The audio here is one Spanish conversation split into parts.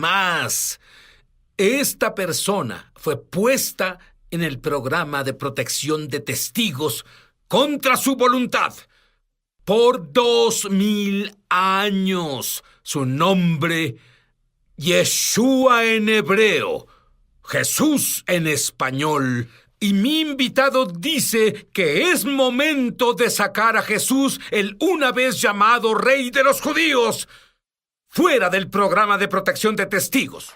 más. Esta persona fue puesta en el programa de protección de testigos contra su voluntad por 2000 años. Su nombre, Yeshua en hebreo, Jesús en español. Y mi invitado dice que es momento de sacar a Jesús, el una vez llamado Rey de los Judíos, fuera del programa de protección de testigos.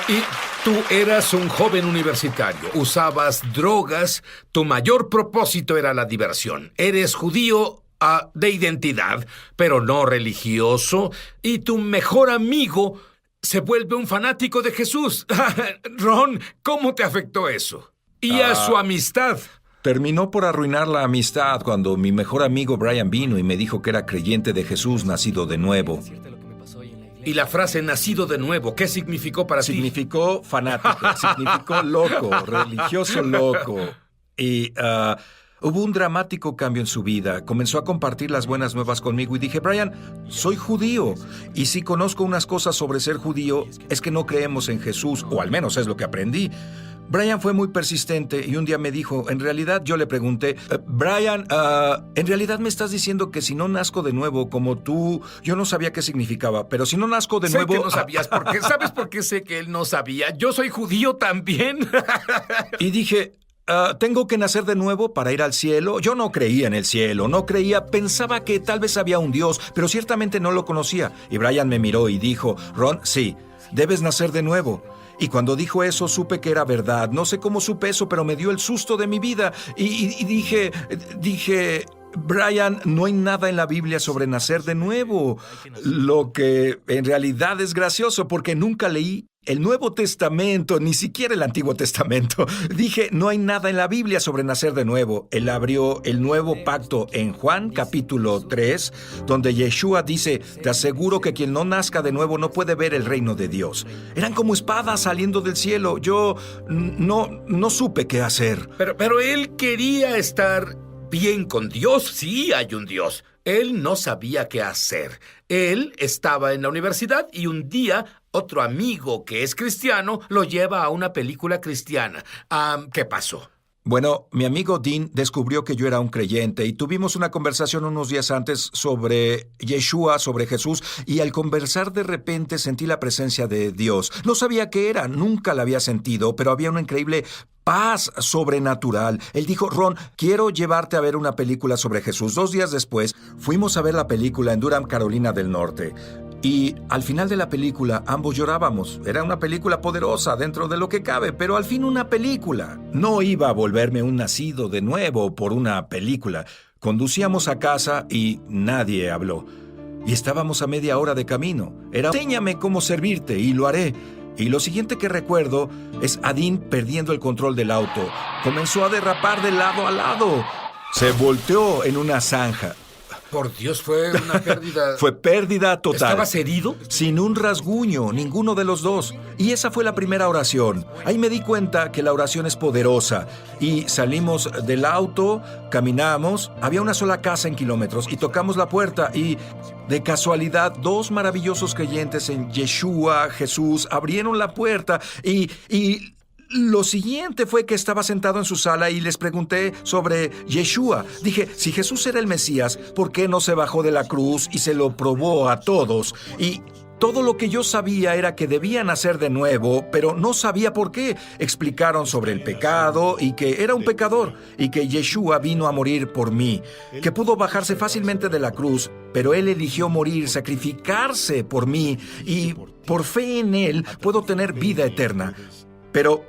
Y tú eras un joven universitario, usabas drogas, tu mayor propósito era la diversión. Eres judío de identidad, pero no religioso, y tu mejor amigo se vuelve un fanático de Jesús. Ron, ¿cómo te afectó eso? Y a su amistad. Terminó por arruinar la amistad cuando mi mejor amigo Brian vino y me dijo que era creyente de Jesús nacido de nuevo. Y la frase nacido de nuevo, ¿qué significó para ti? Significó fanático, significó loco, religioso loco. Y hubo un dramático cambio en su vida. Comenzó a compartir las buenas nuevas conmigo y dije, Brian, soy judío. Y si conozco unas cosas sobre ser judío, es que no creemos en Jesús, o al menos es lo que aprendí. Brian fue muy persistente y un día me dijo, en realidad yo le pregunté, Brian, ¿en realidad me estás diciendo que si no nazco de nuevo como tú, yo no sabía qué significaba, pero si no nazco de nuevo... Sé que no sabías, ¿sabes por qué sé que él no sabía? Yo soy judío también. Y dije... ¿tengo que nacer de nuevo para ir al cielo? Yo no creía en el cielo, no creía, pensaba que tal vez había un Dios, pero ciertamente no lo conocía. Y Brian me miró y dijo, Ron, sí, debes nacer de nuevo. Y cuando dijo eso, supe que era verdad. No sé cómo supe eso, pero me dio el susto de mi vida. Y dije, Brian, no hay nada en la Biblia sobre nacer de nuevo. Lo que en realidad es gracioso, porque nunca leí el Nuevo Testamento, ni siquiera el Antiguo Testamento. Dije, no hay nada en la Biblia sobre nacer de nuevo. Él abrió el nuevo pacto en Juan capítulo 3, donde Yeshua dice, te aseguro que quien no nazca de nuevo no puede ver el reino de Dios. Eran como espadas saliendo del cielo. Yo no supe qué hacer. Pero él quería estar bien con Dios. Sí hay un Dios. Él no sabía qué hacer. Él estaba en la universidad y un día otro amigo que es cristiano lo lleva a una película cristiana. ¿Qué pasó? Bueno, mi amigo Dean descubrió que yo era un creyente y tuvimos una conversación unos días antes sobre Yeshua, sobre Jesús, y al conversar de repente sentí la presencia de Dios. No sabía qué era, nunca la había sentido, pero había una increíble paz sobrenatural. Él dijo, Ron, quiero llevarte a ver una película sobre Jesús. 2 días después, fuimos a ver la película en Durham, Carolina del Norte. Y al final de la película, ambos llorábamos. Era una película poderosa dentro de lo que cabe, pero al fin una película. No iba a volverme un nacido de nuevo por una película. Conducíamos a casa y nadie habló. Y estábamos a media hora de camino. Era, enséñame cómo servirte y lo haré. Y lo siguiente que recuerdo es a Dean perdiendo el control del auto. Comenzó a derrapar de lado a lado. Se volteó en una zanja. Por Dios, fue una pérdida... Fue pérdida total. ¿Estabas herido? Sin un rasguño, ninguno de los dos. Y esa fue la primera oración. Ahí me di cuenta que la oración es poderosa. Y salimos del auto, caminamos, había una sola casa en kilómetros y tocamos la puerta y... De casualidad, 2 maravillosos creyentes en Yeshua, Jesús, abrieron la puerta y lo siguiente fue que estaba sentado en su sala y les pregunté sobre Yeshua. Dije, si Jesús era el Mesías, ¿por qué no se bajó de la cruz y se lo probó a todos? Y todo lo que yo sabía era que debía nacer de nuevo, pero no sabía por qué. Explicaron sobre el pecado y que era un pecador y que Yeshua vino a morir por mí, que pudo bajarse fácilmente de la cruz, pero él eligió morir, sacrificarse por mí y por fe en él puedo tener vida eterna. Pero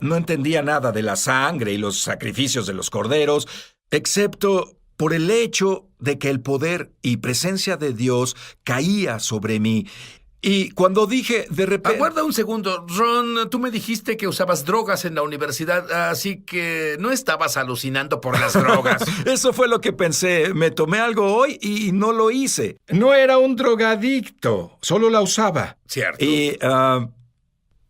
no entendía nada de la sangre y los sacrificios de los corderos, excepto por el hecho de que el poder y presencia de Dios caía sobre mí. Y cuando dije, de repente... Aguarda un segundo, Ron, tú me dijiste que usabas drogas en la universidad, así que no estabas alucinando por las drogas. Eso fue lo que pensé. Me tomé algo hoy y no lo hice. No era un drogadicto, solo la usaba. Cierto. Y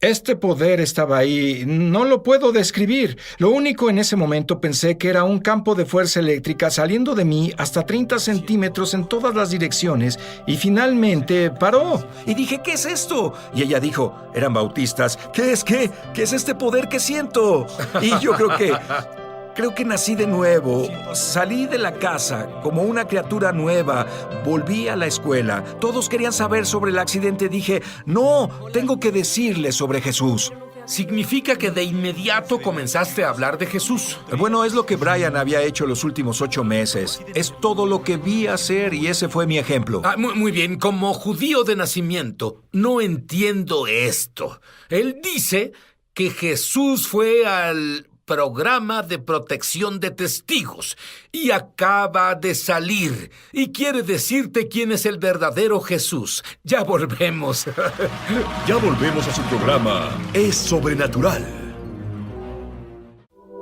Este poder estaba ahí. No lo puedo describir. Lo único en ese momento pensé que era un campo de fuerza eléctrica saliendo de mí hasta 30 centímetros en todas las direcciones y finalmente paró. Y dije, ¿qué es esto? Y ella dijo, eran bautistas. ¿Qué es qué? ¿Qué es este poder que siento? Y yo Creo que nací de nuevo. Salí de la casa como una criatura nueva. Volví a la escuela. Todos querían saber sobre el accidente. Dije, no, tengo que decirles sobre Jesús. Significa que de inmediato comenzaste a hablar de Jesús. Bueno, es lo que Brian había hecho los últimos 8 meses. Es todo lo que vi hacer y ese fue mi ejemplo. Muy bien, como judío de nacimiento, no entiendo esto. Él dice que Jesús fue al programa de protección de testigos y acaba de salir y quiere decirte quién es el verdadero Jesús. Ya volvemos. Ya volvemos a su programa Es Sobrenatural.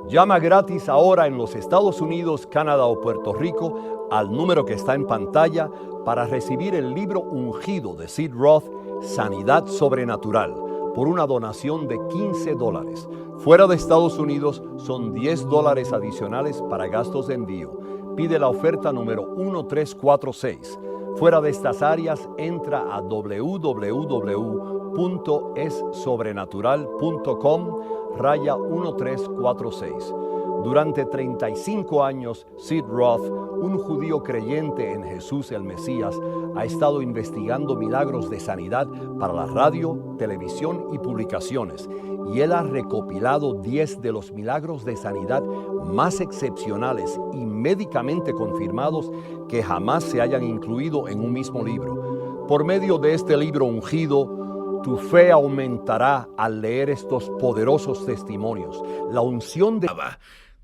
Llama gratis ahora en los Estados Unidos, Canadá o Puerto Rico al número que está en pantalla para recibir el libro ungido de Sid Roth, Sanidad Sobrenatural, por una donación de $15. Fuera de Estados Unidos son $10 adicionales para gastos de envío. Pide la oferta número 1346. Fuera de estas áreas, entra a www.essobrenatural.com/1346. Durante 35 años, Sid Roth, un judío creyente en Jesús el Mesías, ha estado investigando milagros de sanidad para la radio, televisión y publicaciones, y él ha recopilado 10 de los milagros de sanidad más excepcionales y médicamente confirmados que jamás se hayan incluido en un mismo libro. Por medio de este libro ungido, tu fe aumentará al leer estos poderosos testimonios. La unción de...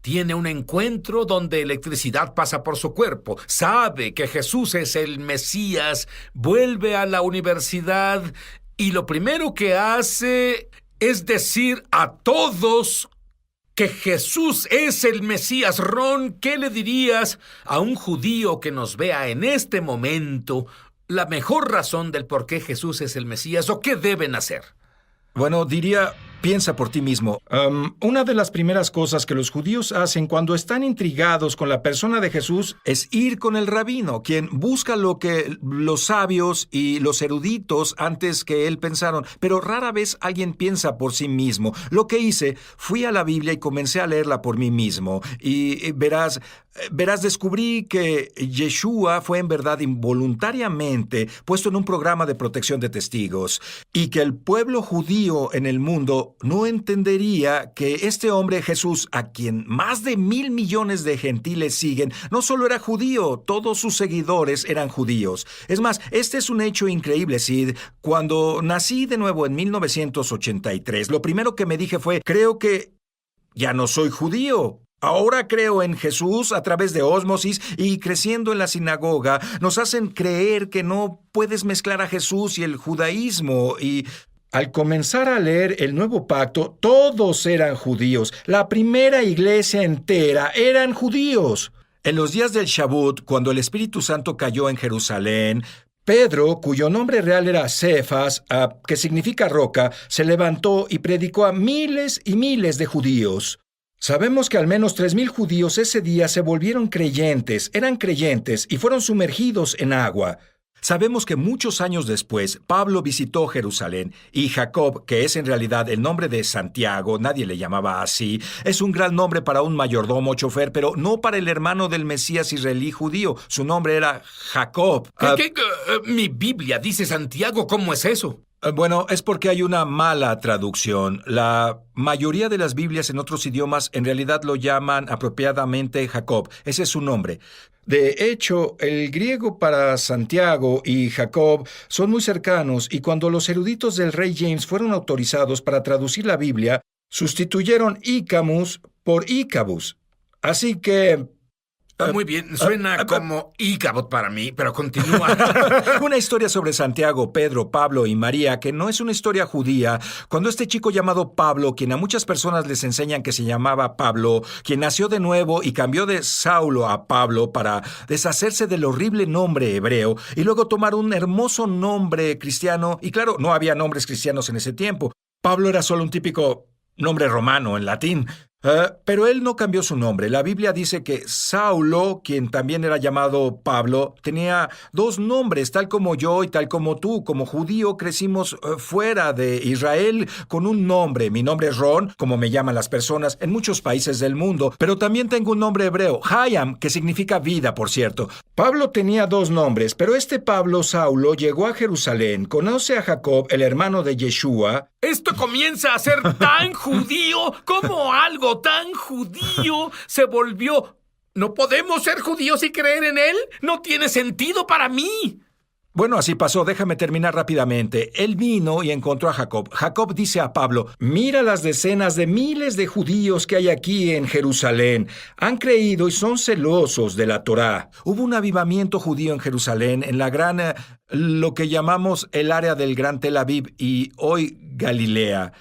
Tiene un encuentro donde electricidad pasa por su cuerpo. Sabe que Jesús es el Mesías. Vuelve a la universidad y lo primero que hace es decir a todos que Jesús es el Mesías. Ron, ¿qué le dirías a un judío que nos vea en este momento la mejor razón del por qué Jesús es el Mesías o qué deben hacer? Bueno, diría, piensa por ti mismo. Una de las primeras cosas que los judíos hacen cuando están intrigados con la persona de Jesús es ir con el rabino, quien busca lo que los sabios y los eruditos antes que él pensaron, pero rara vez alguien piensa por sí mismo. Lo que hice, fui a la Biblia y comencé a leerla por mí mismo, y verás, descubrí que Yeshua fue en verdad involuntariamente puesto en un programa de protección de testigos y que el pueblo judío en el mundo no entendería que este hombre Jesús, a quien más de 1,000 millones de gentiles siguen, no solo era judío, todos sus seguidores eran judíos. Es más, este es un hecho increíble, Sid. Cuando nací de nuevo en 1983, lo primero que me dije fue, creo que ya no soy judío. Ahora creo en Jesús a través de ósmosis y creciendo en la sinagoga nos hacen creer que no puedes mezclar a Jesús y el judaísmo y... Al comenzar a leer el Nuevo Pacto, todos eran judíos. La primera iglesia entera eran judíos. En los días del Shavuot, cuando el Espíritu Santo cayó en Jerusalén, Pedro, cuyo nombre real era Cefas, que significa roca, se levantó y predicó a miles y miles de judíos. Sabemos que al menos 3,000 judíos ese día se volvieron creyentes, eran creyentes y fueron sumergidos en agua. Sabemos que muchos años después, Pablo visitó Jerusalén y Jacob, que es en realidad el nombre de Santiago, nadie le llamaba así, es un gran nombre para un mayordomo chofer, pero no para el hermano del Mesías israelí judío. Su nombre era Jacob. Mi Biblia dice Santiago, ¿cómo es eso? Bueno, es porque hay una mala traducción. La mayoría de las Biblias en otros idiomas en realidad lo llaman apropiadamente Jacob. Ese es su nombre. De hecho, el griego para Santiago y Jacob son muy cercanos y cuando los eruditos del rey James fueron autorizados para traducir la Biblia, sustituyeron Icamus por Icabus. Así que... Muy bien, suena como Icabod para mí, pero continúa. Una historia sobre Santiago, Pedro, Pablo y María, que no es una historia judía. Cuando este chico llamado Pablo, quien a muchas personas les enseñan que se llamaba Pablo, quien nació de nuevo y cambió de Saulo a Pablo para deshacerse del horrible nombre hebreo y luego tomar un hermoso nombre cristiano, y claro, no había nombres cristianos en ese tiempo. Pablo era solo un típico nombre romano en latín. Pero él no cambió su nombre. La Biblia dice que Saulo, quien también era llamado Pablo, tenía dos nombres, tal como yo y tal como tú. Como judío crecimos fuera de Israel con un nombre. Mi nombre es Ron, como me llaman las personas en muchos países del mundo. Pero también tengo un nombre hebreo, Hayam, que significa vida, por cierto. Pablo tenía dos nombres, pero este Pablo Saulo llegó a Jerusalén, conoce a Jacob, el hermano de Yeshua. Esto comienza a ser tan judío como algo tan judío se volvió. ¿No podemos ser judíos y creer en él? No tiene sentido para mí. Bueno, así pasó. Déjame terminar rápidamente. Él vino y encontró a Jacob. Jacob dice a Pablo, mira las decenas de miles de judíos que hay aquí en Jerusalén. Han creído y son celosos de la Torá. Hubo un avivamiento judío en Jerusalén, en la gran, lo que llamamos el área del Gran Tel Aviv y hoy Galilea.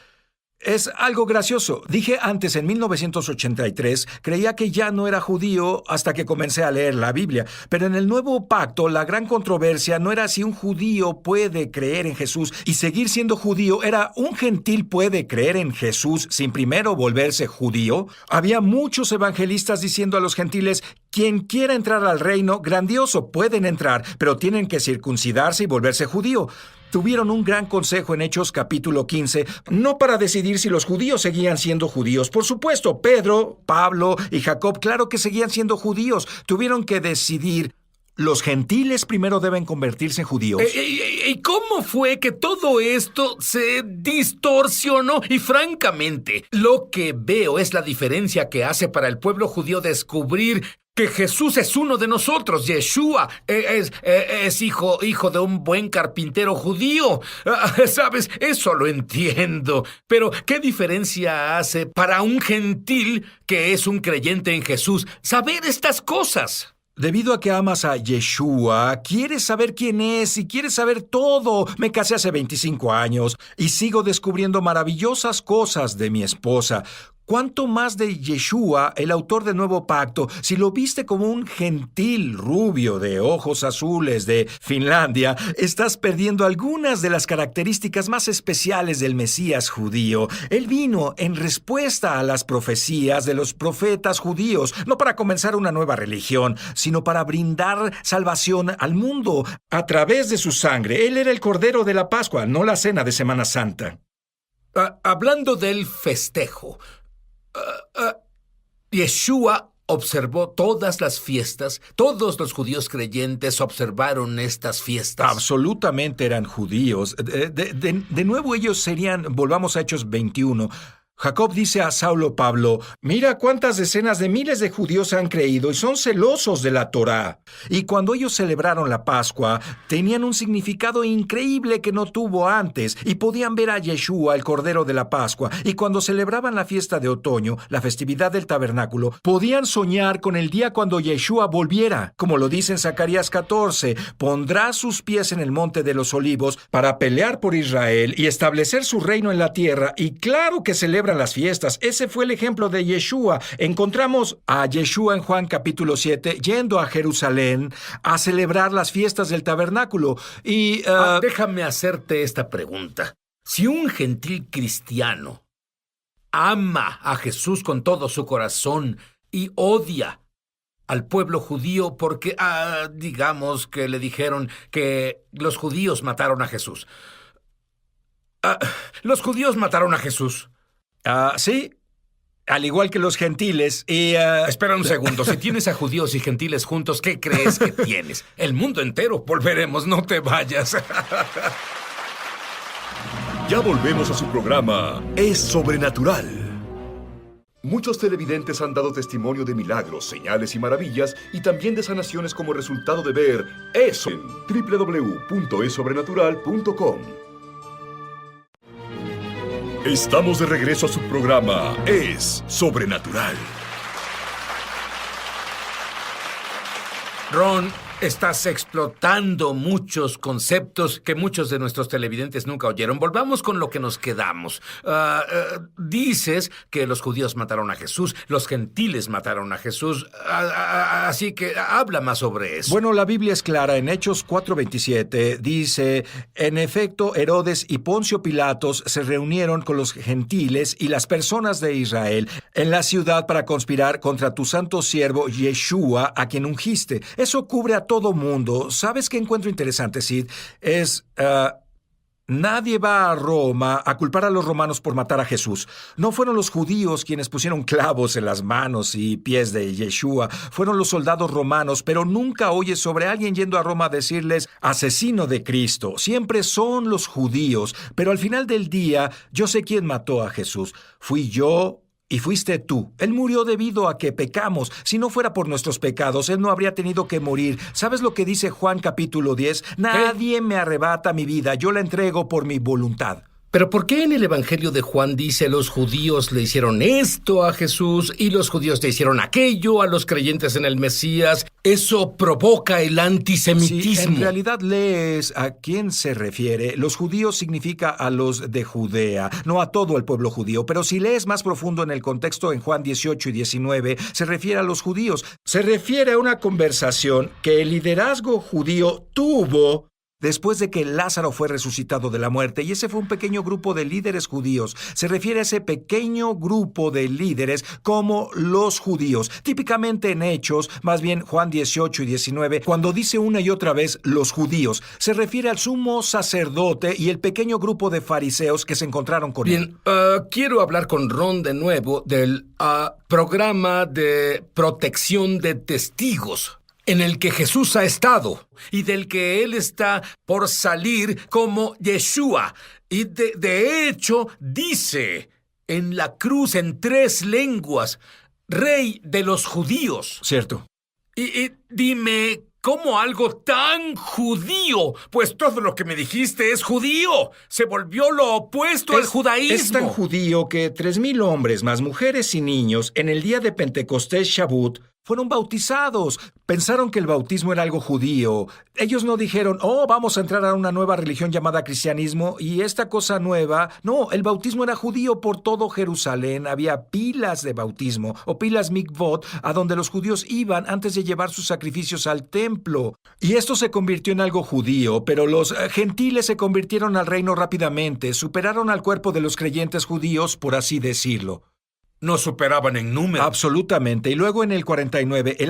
Es algo gracioso. Dije antes, en 1983, creía que ya no era judío hasta que comencé a leer la Biblia. Pero en el Nuevo Pacto, la gran controversia no era si un judío puede creer en Jesús y seguir siendo judío, era un gentil puede creer en Jesús sin primero volverse judío. Había muchos evangelistas diciendo a los gentiles, quien quiera entrar al reino, grandioso, pueden entrar, pero tienen que circuncidarse y volverse judío. Tuvieron un gran consejo en Hechos capítulo 15, no para decidir si los judíos seguían siendo judíos. Por supuesto, Pedro, Pablo y Jacob, claro que seguían siendo judíos. Tuvieron que decidir, ¿los gentiles primero deben convertirse en judíos? ¿Y cómo fue que todo esto se distorsionó? Y francamente, lo que veo es la diferencia que hace para el pueblo judío descubrir que Jesús es uno de nosotros. Yeshua es hijo de un buen carpintero judío. ¿Sabes? Eso lo entiendo. Pero, ¿qué diferencia hace para un gentil que es un creyente en Jesús saber estas cosas? Debido a que amas a Yeshua, quieres saber quién es y quieres saber todo. Me casé hace 25 años y sigo descubriendo maravillosas cosas de mi esposa. ¿Cuánto más de Yeshua, el autor del Nuevo Pacto, si lo viste como un gentil rubio de ojos azules de Finlandia, estás perdiendo algunas de las características más especiales del Mesías judío? Él vino en respuesta a las profecías de los profetas judíos, no para comenzar una nueva religión, sino para brindar salvación al mundo a través de su sangre. Él era el Cordero de la Pascua, no la cena de Semana Santa. Hablando del festejo, Yeshua observó todas las fiestas. Todos los judíos creyentes observaron estas fiestas. Absolutamente eran judíos. De nuevo ellos serían, volvamos a Hechos 21. Jacob dice a Saulo Pablo, mira cuántas decenas de miles de judíos han creído y son celosos de la Torá. Y cuando ellos celebraron la Pascua, tenían un significado increíble que no tuvo antes y podían ver a Yeshua, el Cordero de la Pascua. Y cuando celebraban la fiesta de otoño, la festividad del tabernáculo, podían soñar con el día cuando Yeshua volviera. Como lo dice en Zacarías 14, pondrá sus pies en el monte de los olivos para pelear por Israel y establecer su reino en la tierra. Y claro que celebran las fiestas. Ese fue el ejemplo de Yeshua. Encontramos a Yeshua en Juan capítulo 7 yendo a Jerusalén a celebrar las fiestas del tabernáculo. Y déjame hacerte esta pregunta. Si un gentil cristiano ama a Jesús con todo su corazón y odia al pueblo judío porque, digamos que le dijeron que los judíos mataron a Jesús. Los judíos mataron a Jesús. Sí, al igual que los gentiles y... Espera un segundo. Si tienes a judíos y gentiles juntos, ¿qué crees que tienes? El mundo entero. Volveremos, no te vayas. Ya volvemos a su programa Es Sobrenatural. Muchos televidentes han dado testimonio de milagros, señales y maravillas y también de sanaciones como resultado de ver eso en www.esobrenatural.com. Estamos de regreso a su programa Es Sobrenatural. Ron, Estás explotando muchos conceptos que muchos de nuestros televidentes nunca oyeron. Volvamos con lo que nos quedamos. Dices que los judíos mataron a Jesús, los gentiles mataron a Jesús, así que habla más sobre eso. Bueno, la Biblia es clara. En Hechos 4:27 dice, en efecto, Herodes y Poncio Pilatos se reunieron con los gentiles y las personas de Israel en la ciudad para conspirar contra tu santo siervo Yeshua, a quien ungiste. Eso cubre a todo mundo. ¿Sabes qué encuentro interesante, Sid? Nadie va a Roma a culpar a los romanos por matar a Jesús. No fueron los judíos quienes pusieron clavos en las manos y pies de Yeshua. Fueron los soldados romanos, pero nunca oyes sobre alguien yendo a Roma a decirles asesino de Cristo. Siempre son los judíos. Pero al final del día, yo sé quién mató a Jesús. Fui yo. Y fuiste tú. Él murió debido a que pecamos. Si no fuera por nuestros pecados, Él no habría tenido que morir. ¿Sabes lo que dice Juan capítulo 10? Nadie me arrebata mi vida, yo la entrego por mi voluntad. Pero ¿por qué en el Evangelio de Juan dice los judíos le hicieron esto a Jesús y los judíos le hicieron aquello a los creyentes en el Mesías? Eso provoca el antisemitismo. Si en realidad lees a quién se refiere, los judíos significa a los de Judea, no a todo el pueblo judío. Pero si lees más profundo en el contexto en Juan 18 y 19, se refiere a los judíos. Se refiere a una conversación que el liderazgo judío tuvo después de que Lázaro fue resucitado de la muerte, y ese fue un pequeño grupo de líderes judíos. Se refiere a ese pequeño grupo de líderes como los judíos. Típicamente en Hechos, más bien Juan 18 y 19, cuando dice una y otra vez los judíos, se refiere al sumo sacerdote y el pequeño grupo de fariseos que se encontraron con él. Bien, quiero hablar con Ron de nuevo del programa de protección de testigos en el que Jesús ha estado y del que Él está por salir como Yeshua. Y de hecho dice en la cruz en 3 lenguas, Rey de los judíos. Cierto. Y dime, ¿cómo algo tan judío? Pues todo lo que me dijiste es judío. Se volvió lo opuesto al judaísmo. Es tan judío que 3,000 hombres, más mujeres y niños, en el día de Pentecostés Shavuot, fueron bautizados. Pensaron que el bautismo era algo judío. Ellos no dijeron, vamos a entrar a una nueva religión llamada cristianismo y esta cosa nueva. No, el bautismo era judío por todo Jerusalén. Había pilas de bautismo o pilas mikvot a donde los judíos iban antes de llevar sus sacrificios al templo. Y esto se convirtió en algo judío, pero los gentiles se convirtieron al reino rápidamente. Superaron al cuerpo de los creyentes judíos, por así decirlo. No superaban en número. Absolutamente. Y luego en el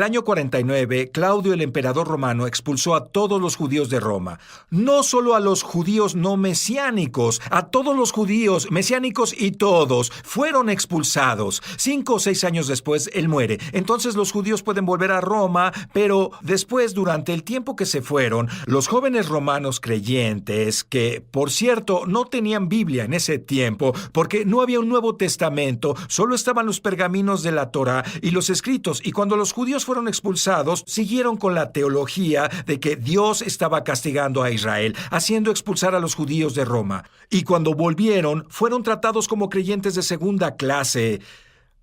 año 49, Claudio, el emperador romano, expulsó a todos los judíos de Roma. No solo a los judíos no mesiánicos, a todos los judíos mesiánicos y todos fueron expulsados. 5 o 6 años después, él muere. Entonces los judíos pueden volver a Roma, pero después, durante el tiempo que se fueron, los jóvenes romanos creyentes, que, por cierto, no tenían Biblia en ese tiempo, porque no había un Nuevo Testamento, solo estaban los pergaminos de la Torá y los escritos, y cuando los judíos fueron expulsados, siguieron con la teología de que Dios estaba castigando a Israel, haciendo expulsar a los judíos de Roma. Y cuando volvieron, fueron tratados como creyentes de segunda clase.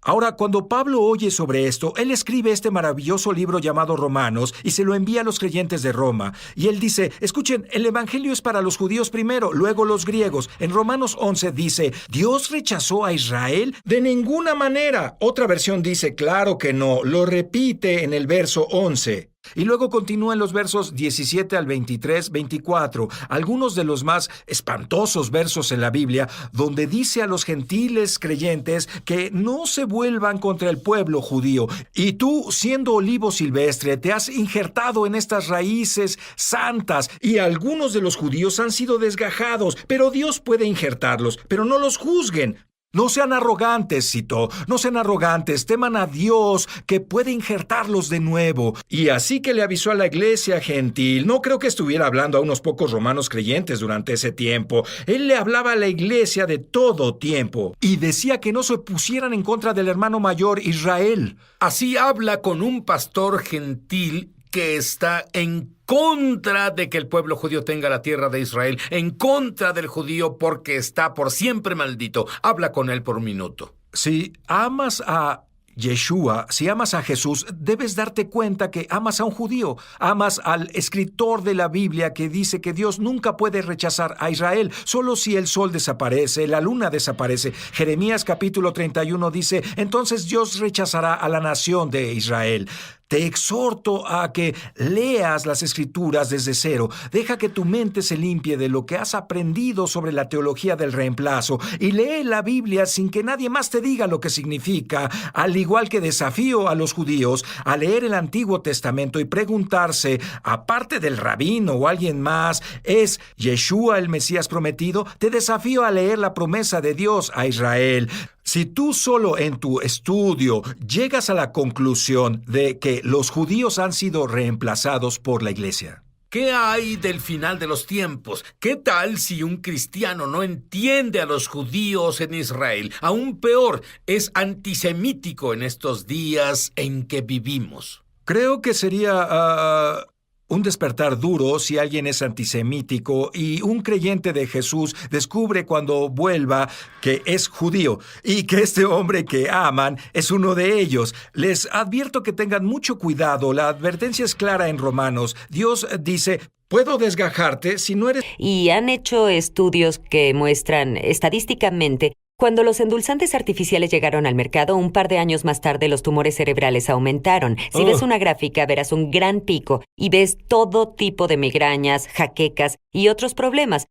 Ahora, cuando Pablo oye sobre esto, él escribe este maravilloso libro llamado Romanos y se lo envía a los creyentes de Roma. Y él dice, escuchen, el evangelio es para los judíos primero, luego los griegos. En Romanos 11 dice, ¿Dios rechazó a Israel? De ninguna manera. Otra versión dice, claro que no. Lo repite en el verso 11. Y luego continúa en los versos 17 al 23, 24, algunos de los más espantosos versos en la Biblia, donde dice a los gentiles creyentes que no se vuelvan contra el pueblo judío. Y tú, siendo olivo silvestre, te has injertado en estas raíces santas, y algunos de los judíos han sido desgajados, pero Dios puede injertarlos, pero no los juzguen. No sean arrogantes, citó, no sean arrogantes, teman a Dios que puede injertarlos de nuevo. Y así que le avisó a la iglesia gentil. No creo que estuviera hablando a unos pocos romanos creyentes durante ese tiempo. Él le hablaba a la iglesia de todo tiempo. Y decía que no se pusieran en contra del hermano mayor Israel. Así habla con un pastor gentil que está en contra de que el pueblo judío tenga la tierra de Israel, en contra del judío porque está por siempre maldito. Habla con él por un minuto. Si amas a Yeshua, si amas a Jesús, debes darte cuenta que amas a un judío. Amas al escritor de la Biblia que dice que Dios nunca puede rechazar a Israel, solo si el sol desaparece, la luna desaparece. Jeremías capítulo 31 dice, entonces Dios rechazará a la nación de Israel. Te exhorto a que leas las Escrituras desde cero. Deja que tu mente se limpie de lo que has aprendido sobre la teología del reemplazo y lee la Biblia sin que nadie más te diga lo que significa, al igual que desafío a los judíos a leer el Antiguo Testamento y preguntarse, aparte del rabino o alguien más, ¿es Yeshua el Mesías prometido? Te desafío a leer la promesa de Dios a Israel. Si tú solo en tu estudio llegas a la conclusión de que los judíos han sido reemplazados por la iglesia. ¿Qué hay del final de los tiempos? ¿Qué tal si un cristiano no entiende a los judíos en Israel? Aún peor, es antisemítico en estos días en que vivimos. Creo que sería un despertar duro si alguien es antisemítico y un creyente de Jesús descubre cuando vuelva que es judío y que este hombre que aman es uno de ellos. Les advierto que tengan mucho cuidado. La advertencia es clara en Romanos. Dios dice, puedo desgajarte si no eres... Y han hecho estudios que muestran estadísticamente cuando los endulzantes artificiales llegaron al mercado, un par de años más tarde los tumores cerebrales aumentaron. Si ves una gráfica, verás un gran pico y ves todo tipo de migrañas, jaquecas y otros problemas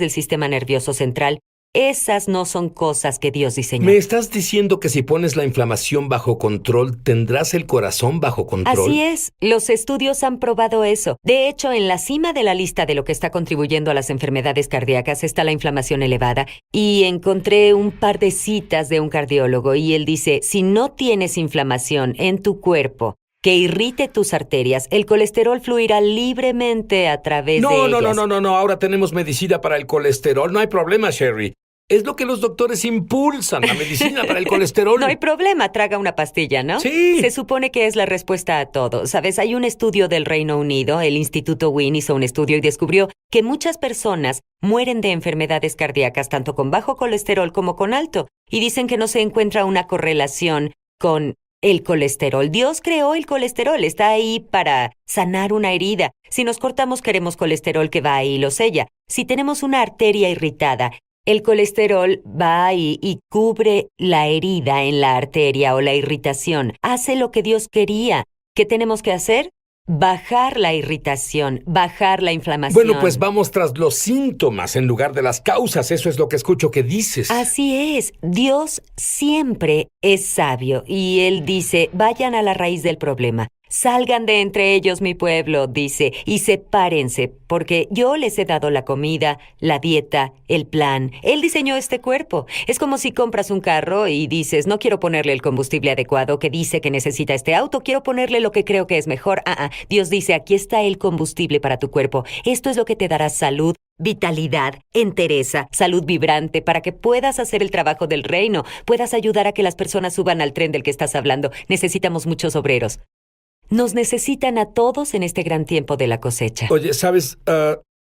del sistema nervioso central. Esas no son cosas que Dios diseñó. ¿Me estás diciendo que si pones la inflamación bajo control, tendrás el corazón bajo control? Así es. Los estudios han probado eso. De hecho, en la cima de la lista de lo que está contribuyendo a las enfermedades cardíacas está la inflamación elevada. Y encontré un par de citas de un cardiólogo y él dice, si no tienes inflamación en tu cuerpo que irrite tus arterias, el colesterol fluirá libremente a través de ellas. No. Ahora tenemos medicina para el colesterol. No hay problema, Sherry. Es lo que los doctores impulsan, la medicina para el colesterol. No hay problema, traga una pastilla, ¿no? Sí. Se supone que es la respuesta a todo. ¿Sabes? Hay un estudio del Reino Unido, el Instituto Wynne hizo un estudio y descubrió que muchas personas mueren de enfermedades cardíacas, tanto con bajo colesterol como con alto. Y dicen que no se encuentra una correlación con el colesterol. Dios creó el colesterol, está ahí para sanar una herida. Si nos cortamos, queremos colesterol que va ahí y lo sella. Si tenemos una arteria irritada, el colesterol va ahí y cubre la herida en la arteria o la irritación. Hace lo que Dios quería. ¿Qué tenemos que hacer? Bajar la irritación, bajar la inflamación. Bueno, pues vamos tras los síntomas en lugar de las causas. Eso es lo que escucho que dices. Así es. Dios siempre es sabio y Él dice, vayan a la raíz del problema. Salgan de entre ellos, mi pueblo, dice, y sepárense, porque yo les he dado la comida, la dieta, el plan. Él diseñó este cuerpo. Es como si compras un carro y dices, no quiero ponerle el combustible adecuado que dice que necesita este auto, quiero ponerle lo que creo que es mejor. Dios dice, aquí está el combustible para tu cuerpo. Esto es lo que te dará salud, vitalidad, entereza, salud vibrante, para que puedas hacer el trabajo del reino, puedas ayudar a que las personas suban al tren del que estás hablando. Necesitamos muchos obreros. Nos necesitan a todos en este gran tiempo de la cosecha. Oye, ¿sabes?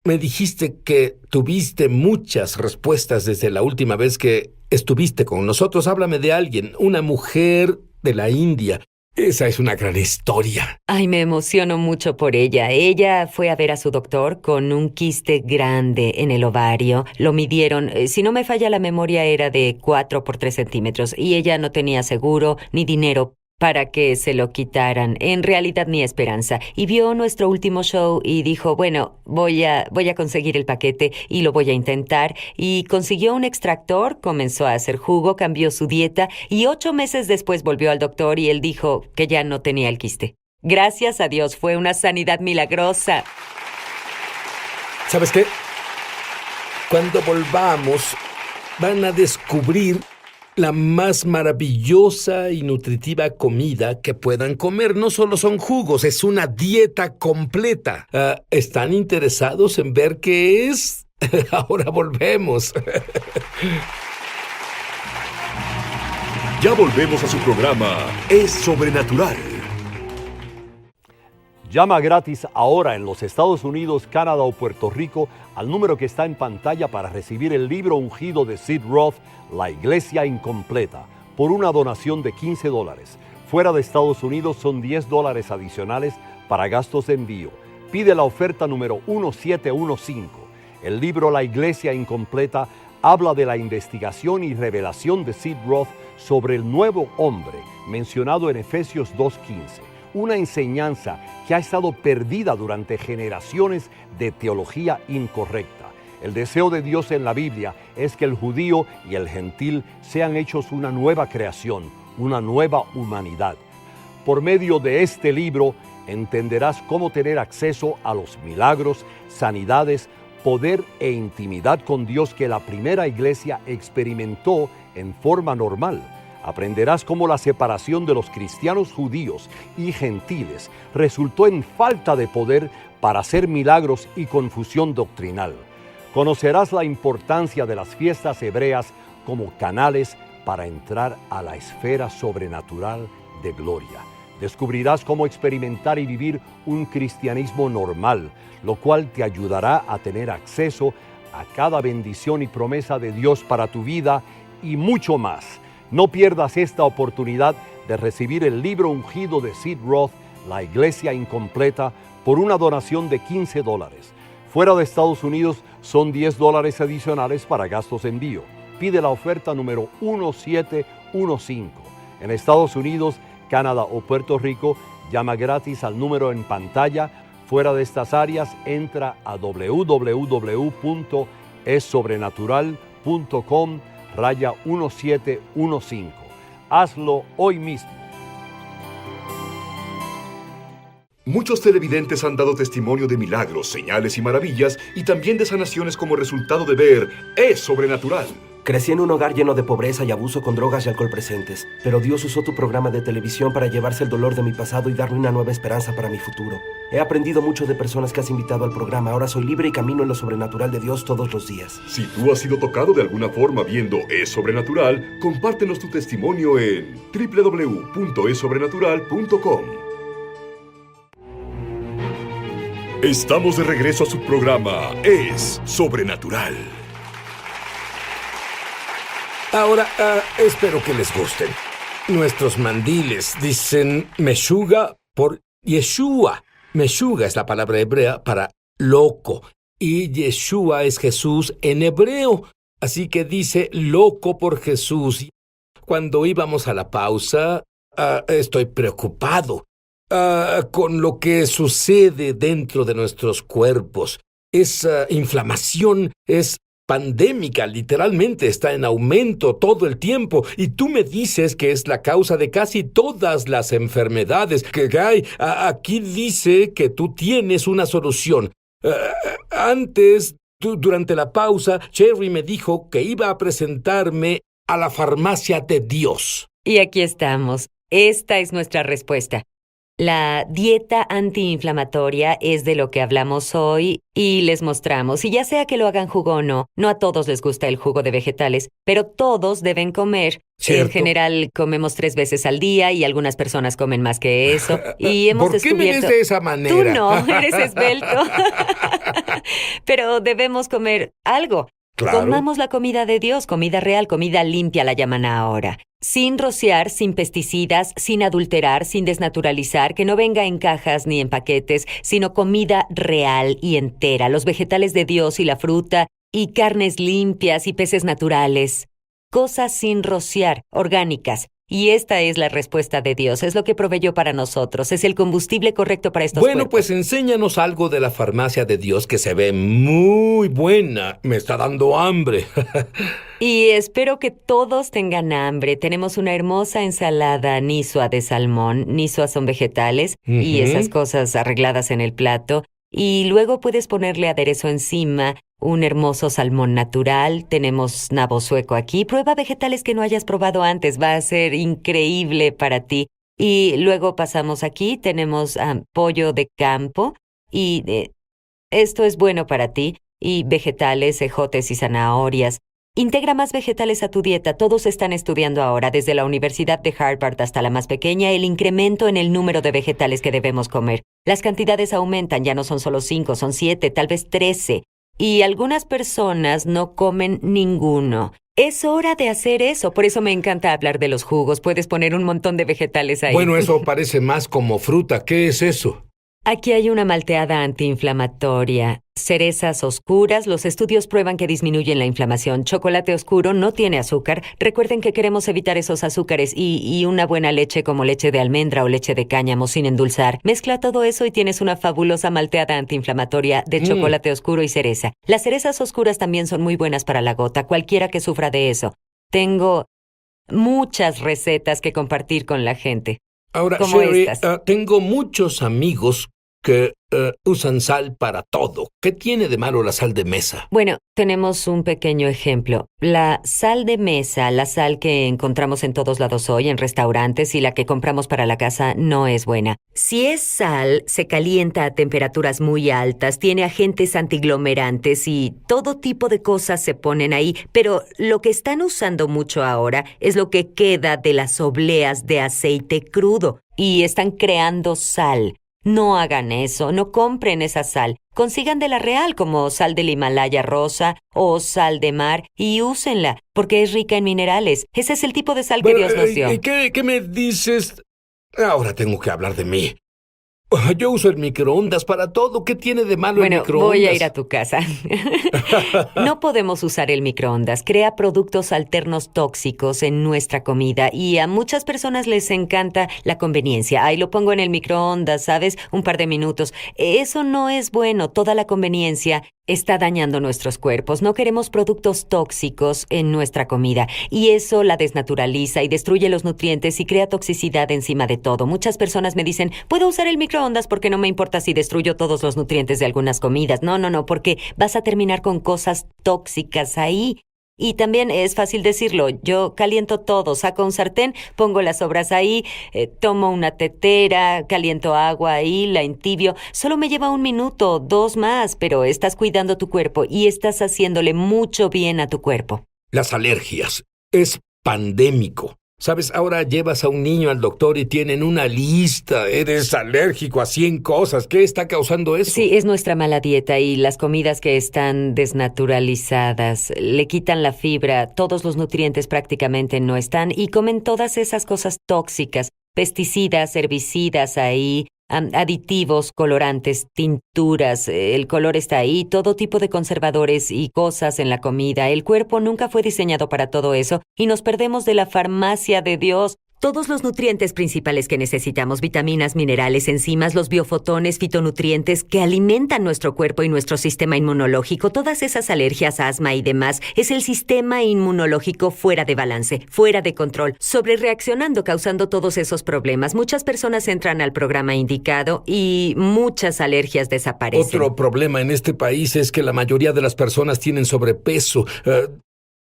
Me dijiste que tuviste muchas respuestas desde la última vez que estuviste con nosotros. Háblame de alguien, una mujer de la India. Esa es una gran historia. Ay, me emociono mucho por ella. Ella fue a ver a su doctor con un quiste grande en el ovario. Lo midieron, si no me falla la memoria, era de 4 por 3 centímetros. Y ella no tenía seguro ni dinero para que se lo quitaran, en realidad ni esperanza. Y vio nuestro último show y dijo, bueno, voy a conseguir el paquete y lo voy a intentar. Y consiguió un extractor, comenzó a hacer jugo, cambió su dieta y 8 meses después volvió al doctor y él dijo que ya no tenía el quiste. Gracias a Dios, fue una sanidad milagrosa. ¿Sabes qué? Cuando volvamos, van a descubrir la más maravillosa y nutritiva comida que puedan comer. No solo son jugos, es una dieta completa. ¿Están interesados en ver qué es? Ahora volvemos. Ya volvemos a su programa Es Sobrenatural. Llama gratis ahora en los Estados Unidos, Canadá o Puerto Rico al número que está en pantalla para recibir el libro ungido de Sid Roth, La Iglesia Incompleta. por una donación de $15. Fuera de Estados Unidos son $10 adicionales para gastos de envío. Pide la oferta número 1715. El libro La Iglesia Incompleta habla de la investigación y revelación de Sid Roth sobre el nuevo hombre mencionado en Efesios 2:15. Una enseñanza que ha estado perdida durante generaciones de teología incorrecta. El deseo de Dios en la Biblia es que el judío y el gentil sean hechos una nueva creación, una nueva humanidad. Por medio de este libro entenderás cómo tener acceso a los milagros, sanidades, poder e intimidad con Dios que la primera iglesia experimentó en forma normal. Aprenderás cómo la separación de los cristianos judíos y gentiles resultó en falta de poder para hacer milagros y confusión doctrinal. Conocerás la importancia de las fiestas hebreas como canales para entrar a la esfera sobrenatural de gloria. Descubrirás cómo experimentar y vivir un cristianismo normal, lo cual te ayudará a tener acceso a cada bendición y promesa de Dios para tu vida y mucho más. No pierdas esta oportunidad de recibir el libro ungido de Sid Roth, La Iglesia Incompleta, por una donación de $15. Fuera de Estados Unidos son $10 adicionales para gastos de envío. Pide la oferta número 1715. En Estados Unidos, Canadá o Puerto Rico, llama gratis al número en pantalla. Fuera de estas áreas, entra a www.esobrenatural.com/1715. Hazlo hoy mismo. Muchos televidentes han dado testimonio de milagros, señales y maravillas, y también de sanaciones como resultado de ver Es Sobrenatural. Crecí en un hogar lleno de pobreza y abuso con drogas y alcohol presentes, pero Dios usó tu programa de televisión para llevarse el dolor de mi pasado y darme una nueva esperanza para mi futuro. He aprendido mucho de personas que has invitado al programa. Ahora soy libre y camino en lo sobrenatural de Dios todos los días. Si tú has sido tocado de alguna forma viendo Es Sobrenatural, compártenos tu testimonio en www.esobrenatural.com. Estamos de regreso a su programa Es Sobrenatural. Ahora, espero que les gusten. Nuestros mandiles dicen Meshuga por Yeshua. Meshuga es la palabra hebrea para loco y Yeshua es Jesús en hebreo. Así que dice loco por Jesús. Cuando íbamos a la pausa, estoy preocupado con lo que sucede dentro de nuestros cuerpos. Esa inflamación es pandémica, literalmente está en aumento todo el tiempo, y tú me dices que es la causa de casi todas las enfermedades que hay. Aquí dice que tú tienes una solución. Durante la pausa, Cherry me dijo que iba a presentarme a la farmacia de Dios. Y aquí estamos. Esta es nuestra respuesta. La dieta antiinflamatoria es de lo que hablamos hoy y les mostramos. Y ya sea que lo hagan jugo o no, no a todos les gusta el jugo de vegetales, pero todos deben comer. ¿Cierto? En general comemos 3 veces al día y algunas personas comen más que eso. Y hemos ¿Por qué me ves de esa manera? Tú no, eres esbelto. Pero debemos comer algo. Claro. Comamos la comida de Dios, comida real, comida limpia la llaman ahora. Sin rociar, sin pesticidas, sin adulterar, sin desnaturalizar, que no venga en cajas ni en paquetes, sino comida real y entera, los vegetales de Dios y la fruta, y carnes limpias y peces naturales. Cosas sin rociar, orgánicas. Y esta es la respuesta de Dios, es lo que proveyó para nosotros, es el combustible correcto para estos Bueno, cuerpos. pues enséñanos algo de la farmacia de Dios que se ve muy buena. Me está dando hambre. Y espero que todos tengan hambre. Tenemos una hermosa ensalada nisua de salmón. Nisua son vegetales y esas cosas arregladas en el plato. Y luego puedes ponerle aderezo encima, un hermoso salmón natural. Tenemos nabo sueco aquí. Prueba vegetales que no hayas probado antes. Va a ser increíble para ti. Y luego pasamos aquí. Tenemos pollo de campo. Y esto es bueno para ti. Y vegetales, ejotes y zanahorias. Integra más vegetales a tu dieta. Todos están estudiando ahora, desde la Universidad de Harvard hasta la más pequeña, el incremento en el número de vegetales que debemos comer. Las cantidades aumentan, ya no son solo 5, son 7, tal vez 13. Y algunas personas no comen ninguno. Es hora de hacer eso. Por eso me encanta hablar de los jugos. Puedes poner un montón de vegetales ahí. Bueno, eso parece más como fruta. ¿Qué es eso? Aquí hay una malteada antiinflamatoria. Cerezas oscuras, los estudios prueban que disminuyen la inflamación. Chocolate oscuro no tiene azúcar. Recuerden que queremos evitar esos azúcares y una buena leche como leche de almendra o leche de cáñamo sin endulzar. Mezcla todo eso y tienes una fabulosa malteada antiinflamatoria de chocolate oscuro y cereza. Las cerezas oscuras también son muy buenas para la gota, cualquiera que sufra de eso. Tengo muchas recetas que compartir con la gente. Ahora, Como Sherry, estas. tengo muchos amigos que usan sal para todo. ¿Qué tiene de malo la sal de mesa? Bueno, tenemos un pequeño ejemplo. La sal de mesa, la sal que encontramos en todos lados hoy, en restaurantes, y la que compramos para la casa, no es buena. Si es sal, se calienta a temperaturas muy altas, tiene agentes antiglomerantes y todo tipo de cosas se ponen ahí, pero lo que están usando mucho ahora es lo que queda de las obleas de aceite crudo y están creando sal. No hagan eso, no compren esa sal. Consigan de la real como sal del Himalaya rosa o sal de mar y úsenla, porque es rica en minerales. Ese es el tipo de sal que Dios nos dio. ¿Qué me dices? Ahora tengo que hablar de mí. Yo uso el microondas para todo. ¿Qué tiene de malo el Bueno, microondas? voy a ir a tu casa. No podemos usar el microondas. Crea productos alternos tóxicos en nuestra comida y a muchas personas les encanta la conveniencia. Ahí lo pongo en el microondas, ¿sabes? Un par de minutos. Eso no es bueno. Toda la conveniencia está dañando nuestros cuerpos. No queremos productos tóxicos en nuestra comida y eso la desnaturaliza y destruye los nutrientes y crea toxicidad encima de todo. Muchas personas me dicen, puedo usar el microondas porque no me importa si destruyo todos los nutrientes de algunas comidas. No, porque vas a terminar con cosas tóxicas ahí. Y también es fácil decirlo, yo caliento todo, saco un sartén, pongo las sobras ahí, tomo una tetera, caliento agua ahí, la entibio. Solo me lleva 1 minuto, 2 más, pero estás cuidando tu cuerpo y estás haciéndole mucho bien a tu cuerpo. Las alergias. Es pandémico. ¿Sabes? Ahora llevas a un niño al doctor y tienen una lista. Eres alérgico a 100 cosas. ¿Qué está causando eso? Sí, es nuestra mala dieta y las comidas que están desnaturalizadas. Le quitan la fibra, todos los nutrientes prácticamente no están y comen todas esas cosas tóxicas, pesticidas, herbicidas ahí, aditivos, colorantes, tinturas, el color está ahí, todo tipo de conservadores y cosas en la comida. El cuerpo nunca fue diseñado para todo eso y nos perdemos de la farmacia de Dios. Todos los nutrientes principales que necesitamos, vitaminas, minerales, enzimas, los biofotones, fitonutrientes que alimentan nuestro cuerpo y nuestro sistema inmunológico, todas esas alergias, asma y demás, es el sistema inmunológico fuera de balance, fuera de control, sobrereaccionando, causando todos esos problemas. Muchas personas entran al programa indicado y muchas alergias desaparecen. Otro problema en este país es que la mayoría de las personas tienen sobrepeso.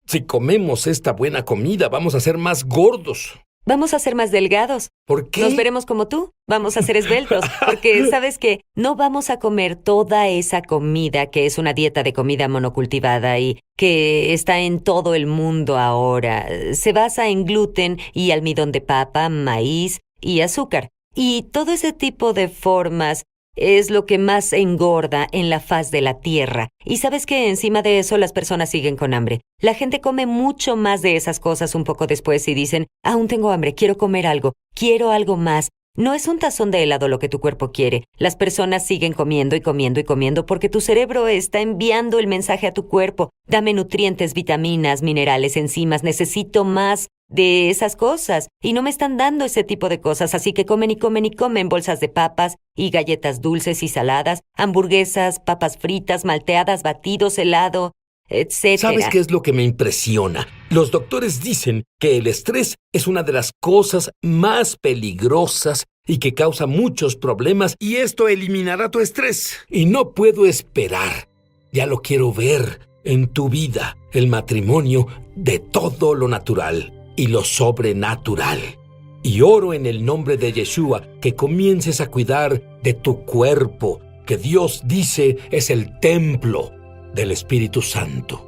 Si comemos esta buena comida, vamos a ser más gordos. Vamos a ser más delgados. ¿Por qué? Nos veremos como tú. Vamos a ser esbeltos. Porque, ¿sabes qué? No vamos a comer toda esa comida que es una dieta de comida monocultivada y que está en todo el mundo ahora. Se basa en gluten y almidón de papa, maíz y azúcar. Y todo ese tipo de formas es lo que más engorda en la faz de la tierra. Y sabes que encima de eso las personas siguen con hambre. La gente come mucho más de esas cosas un poco después y dicen, aún tengo hambre, quiero comer algo, quiero algo más. No es un tazón de helado lo que tu cuerpo quiere. Las personas siguen comiendo y comiendo y comiendo porque tu cerebro está enviando el mensaje a tu cuerpo. Dame nutrientes, vitaminas, minerales, enzimas, necesito más de esas cosas y no me están dando ese tipo de cosas, así que comen y comen y comen bolsas de papas y galletas dulces y saladas, hamburguesas, papas fritas, malteadas, batidos, helado, etcétera. ¿Sabes qué es lo que me impresiona? Los doctores dicen que el estrés es una de las cosas más peligrosas y que causa muchos problemas y esto eliminará tu estrés. Y no puedo esperar. Ya lo quiero ver en tu vida, el matrimonio de todo lo natural y lo sobrenatural. Y oro en el nombre de Yeshua que comiences a cuidar de tu cuerpo, que Dios dice es el templo del Espíritu Santo.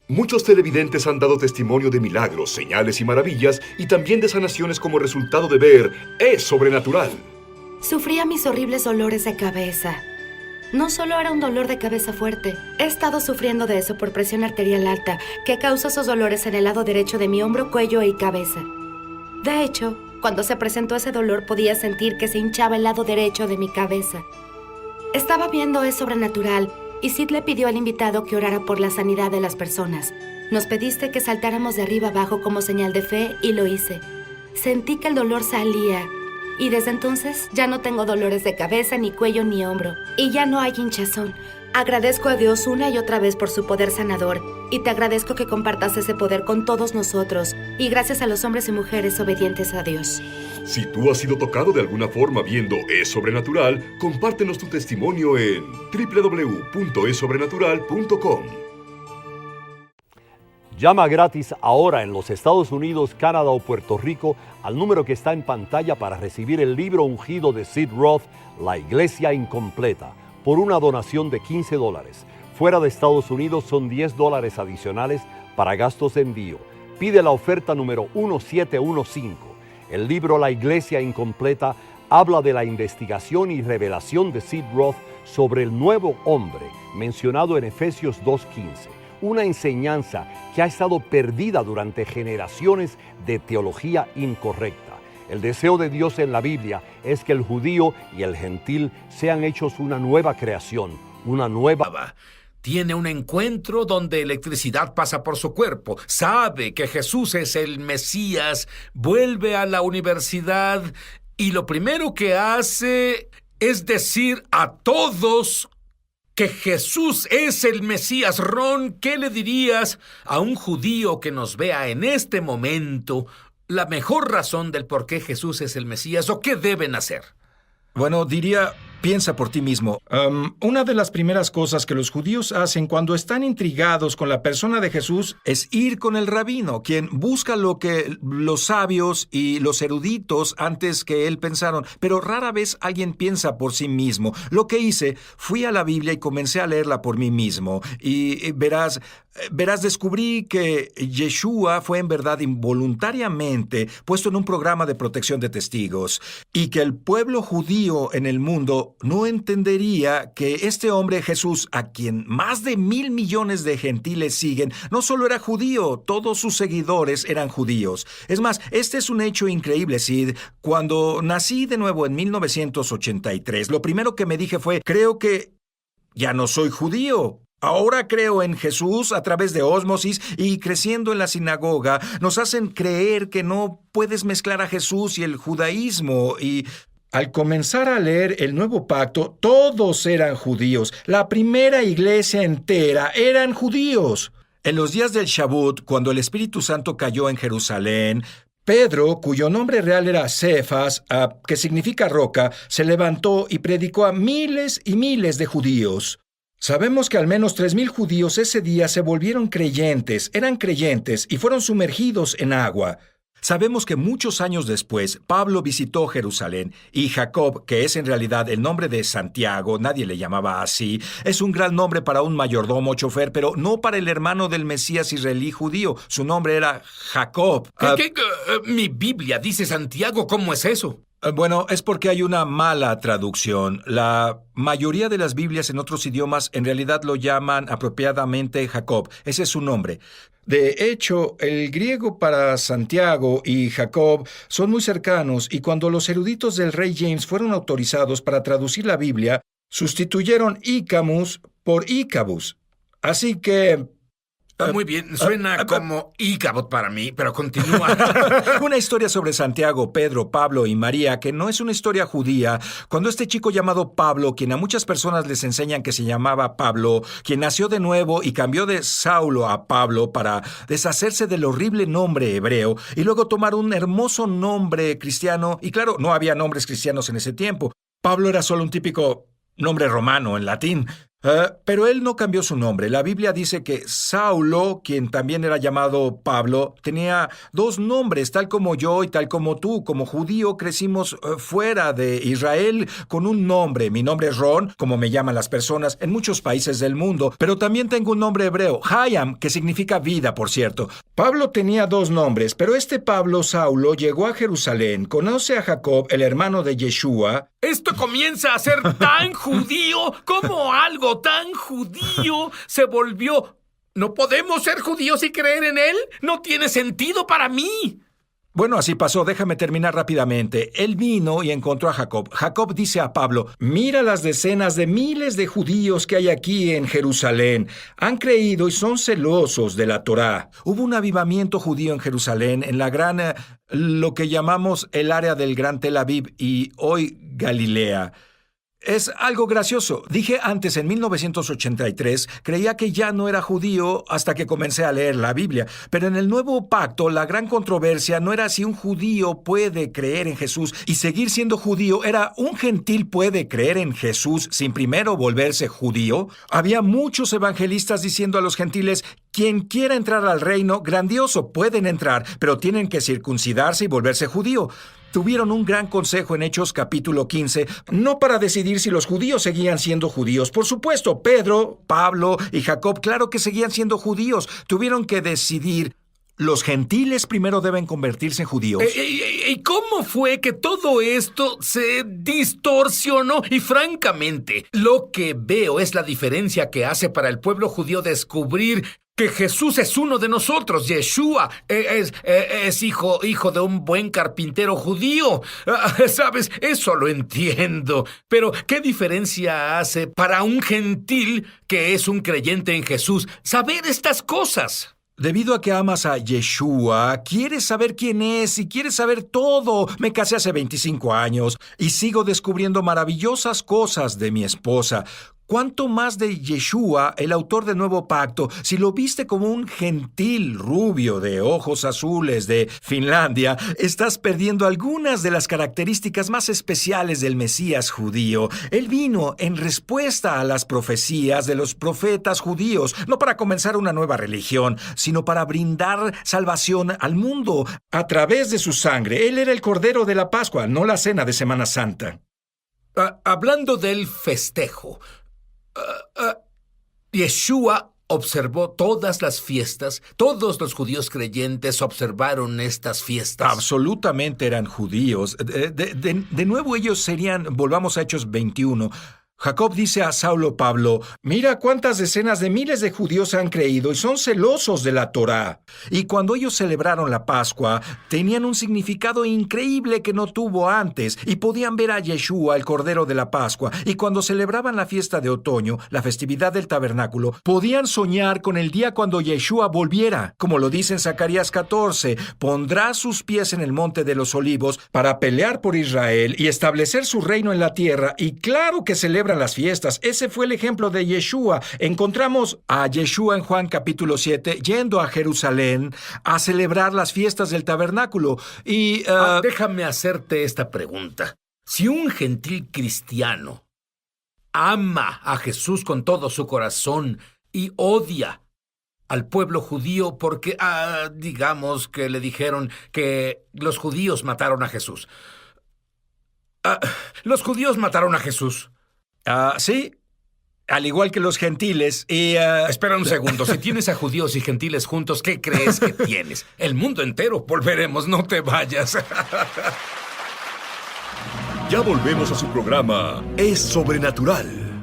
Muchos televidentes han dado testimonio de milagros, señales y maravillas y también de sanaciones como resultado de ver Es Sobrenatural. Sufría mis horribles dolores de cabeza. No solo era un dolor de cabeza fuerte. He estado sufriendo de eso por presión arterial alta, que causa esos dolores en el lado derecho de mi hombro, cuello y cabeza. De hecho, cuando se presentó ese dolor podía sentir que se hinchaba el lado derecho de mi cabeza. Estaba viendo Es Sobrenatural y Sid le pidió al invitado que orara por la sanidad de las personas. Nos pediste que saltáramos de arriba abajo como señal de fe y lo hice. Sentí que el dolor salía y desde entonces ya no tengo dolores de cabeza, ni cuello, ni hombro. Y ya no hay hinchazón. Agradezco a Dios una y otra vez por su poder sanador y te agradezco que compartas ese poder con todos nosotros y gracias a los hombres y mujeres obedientes a Dios. Si tú has sido tocado de alguna forma viendo Es Sobrenatural, compártenos tu testimonio en www.esobrenatural.com. Llama gratis ahora en los Estados Unidos, Canadá o Puerto Rico al número que está en pantalla para recibir el libro ungido de Sid Roth, La Iglesia Incompleta, por una donación de $15. Fuera de Estados Unidos son $10 adicionales para gastos de envío. Pide la oferta número 1715. El libro La Iglesia Incompleta habla de la investigación y revelación de Sid Roth sobre el nuevo hombre mencionado en Efesios 2:15. Una enseñanza que ha estado perdida durante generaciones de teología incorrecta. El deseo de Dios en la Biblia es que el judío y el gentil sean hechos una nueva creación, una nueva... Tiene un encuentro donde electricidad pasa por su cuerpo. Sabe que Jesús es el Mesías. Vuelve a la universidad y lo primero que hace es decir a todos que Jesús es el Mesías. Ron, ¿qué le dirías a un judío que nos vea en este momento la mejor razón del por qué Jesús es el Mesías o qué deben hacer? Bueno, diría, piensa por ti mismo. Una de las primeras cosas que los judíos hacen cuando están intrigados con la persona de Jesús es ir con el rabino, quien busca lo que los sabios y los eruditos antes que él pensaron, pero rara vez alguien piensa por sí mismo. Lo que hice, fui a la Biblia y comencé a leerla por mí mismo, y verás, descubrí que Yeshua fue en verdad involuntariamente puesto en un programa de protección de testigos y que el pueblo judío en el mundo no entendería que este hombre Jesús, a quien más de 1,000 millones de gentiles siguen, no solo era judío, todos sus seguidores eran judíos. Es más, este es un hecho increíble, Sid. Cuando nací de nuevo en 1983, lo primero que me dije fue, creo que ya no soy judío. Ahora creo en Jesús a través de ósmosis y creciendo en la sinagoga nos hacen creer que no puedes mezclar a Jesús y el judaísmo y... Al comenzar a leer el Nuevo Pacto, todos eran judíos. La primera iglesia entera eran judíos. En los días del Shavuot, cuando el Espíritu Santo cayó en Jerusalén, Pedro, cuyo nombre real era Cefas, que significa roca, se levantó y predicó a miles y miles de judíos. Sabemos que al menos 3,000 judíos ese día se volvieron creyentes, eran creyentes y fueron sumergidos en agua. Sabemos que muchos años después, Pablo visitó Jerusalén y Jacob, que es en realidad el nombre de Santiago, nadie le llamaba así, es un gran nombre para un mayordomo chofer, pero no para el hermano del Mesías israelí judío. Su nombre era Jacob. Mi Biblia dice Santiago, ¿cómo es eso? Bueno, es porque hay una mala traducción. La mayoría de las Biblias en otros idiomas en realidad lo llaman apropiadamente Jacob. Ese es su nombre. De hecho, el griego para Santiago y Jacob son muy cercanos y cuando los eruditos del rey James fueron autorizados para traducir la Biblia, sustituyeron Icamus por Icabus. Así que... Muy bien, suena como Icabod para mí, pero continúa. Una historia sobre Santiago, Pedro, Pablo y María, que no es una historia judía. Cuando este chico llamado Pablo, quien a muchas personas les enseñan que se llamaba Pablo, quien nació de nuevo y cambió de Saulo a Pablo para deshacerse del horrible nombre hebreo y luego tomar un hermoso nombre cristiano, y claro, no había nombres cristianos en ese tiempo. Pablo era solo un típico nombre romano en latín. Pero él no cambió su nombre. La Biblia dice que Saulo, quien también era llamado Pablo, tenía dos nombres, tal como yo y tal como tú. Como judío crecimos fuera de Israel con un nombre. Mi nombre es Ron, como me llaman las personas en muchos países del mundo, pero también tengo un nombre hebreo, Hayam, que significa vida, por cierto. Pablo tenía dos nombres, pero este Pablo Saulo llegó a Jerusalén, conoce a Jacob, el hermano de Yeshua. Esto comienza a ser tan judío como algo tan judío se volvió. ¿No podemos ser judíos y creer en él? No tiene sentido para mí. Bueno, así pasó. Déjame terminar rápidamente. Él vino y encontró a Jacob. Jacob dice a Pablo, mira las decenas de miles de judíos que hay aquí en Jerusalén. Han creído y son celosos de la Torá. Hubo un avivamiento judío en Jerusalén, en la gran, lo que llamamos el área del Gran Tel Aviv y hoy Galilea. Es algo gracioso. Dije antes, en 1983, creía que ya no era judío hasta que comencé a leer la Biblia. Pero en el Nuevo Pacto, la gran controversia no era si un judío puede creer en Jesús y seguir siendo judío, era un gentil puede creer en Jesús sin primero volverse judío. Había muchos evangelistas diciendo a los gentiles, quien quiera entrar al reino, grandioso, pueden entrar, pero tienen que circuncidarse y volverse judío. Tuvieron un gran consejo en Hechos capítulo 15, no para decidir si los judíos seguían siendo judíos. Por supuesto, Pedro, Pablo y Jacob, claro que seguían siendo judíos. Tuvieron que decidir, los gentiles primero deben convertirse en judíos. ¿Y cómo fue que todo esto se distorsionó? Y francamente, lo que veo es la diferencia que hace para el pueblo judío descubrir que Jesús es uno de nosotros. Yeshua es hijo de un buen carpintero judío. ¿Sabes? Eso lo entiendo. Pero, ¿qué diferencia hace para un gentil que es un creyente en Jesús saber estas cosas? Debido a que amas a Yeshua, quieres saber quién es y quieres saber todo. Me casé hace 25 años y sigo descubriendo maravillosas cosas de mi esposa. ¿Cuánto más de Yeshua, el autor del Nuevo Pacto, si lo viste como un gentil rubio de ojos azules de Finlandia, estás perdiendo algunas de las características más especiales del Mesías judío? Él vino en respuesta a las profecías de los profetas judíos, no para comenzar una nueva religión, sino para brindar salvación al mundo a través de su sangre. Él era el Cordero de la Pascua, no la cena de Semana Santa. Hablando del festejo, Yeshua observó todas las fiestas. Todos los judíos creyentes observaron estas fiestas. Absolutamente eran judíos. De nuevo ellos serían, volvamos a Hechos 21. Jacob dice a Saulo Pablo, mira cuántas decenas de miles de judíos han creído y son celosos de la Torá. Y cuando ellos celebraron la Pascua, tenían un significado increíble que no tuvo antes y podían ver a Yeshua, el Cordero de la Pascua. Y cuando celebraban la fiesta de otoño, la festividad del tabernáculo, podían soñar con el día cuando Yeshua volviera. Como lo dice en Zacarías 14, pondrá sus pies en el monte de los olivos para pelear por Israel y establecer su reino en la tierra. Y claro que celebra las fiestas. Ese fue el ejemplo de Yeshua. Encontramos a Yeshua en Juan capítulo 7 yendo a Jerusalén a celebrar las fiestas del tabernáculo. Y déjame hacerte esta pregunta. Si un gentil cristiano ama a Jesús con todo su corazón y odia al pueblo judío porque, digamos que le dijeron que los judíos mataron a Jesús. Los judíos mataron a Jesús. Sí, al igual que los gentiles y... Espera un segundo. Si tienes a judíos y gentiles juntos, ¿qué crees que tienes? El mundo entero. Volveremos, no te vayas. Ya volvemos a su programa Es Sobrenatural.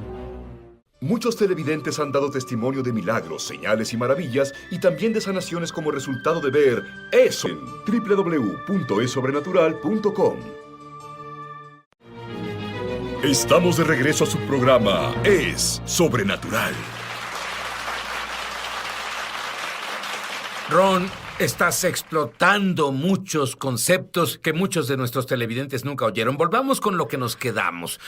Muchos televidentes han dado testimonio de milagros, señales y maravillas y también de sanaciones como resultado de ver eso en www.esobrenatural.com. Estamos de regreso a su programa Es Sobrenatural. Ron, Estás explotando muchos conceptos que muchos de nuestros televidentes nunca oyeron. Volvamos con lo que nos quedamos.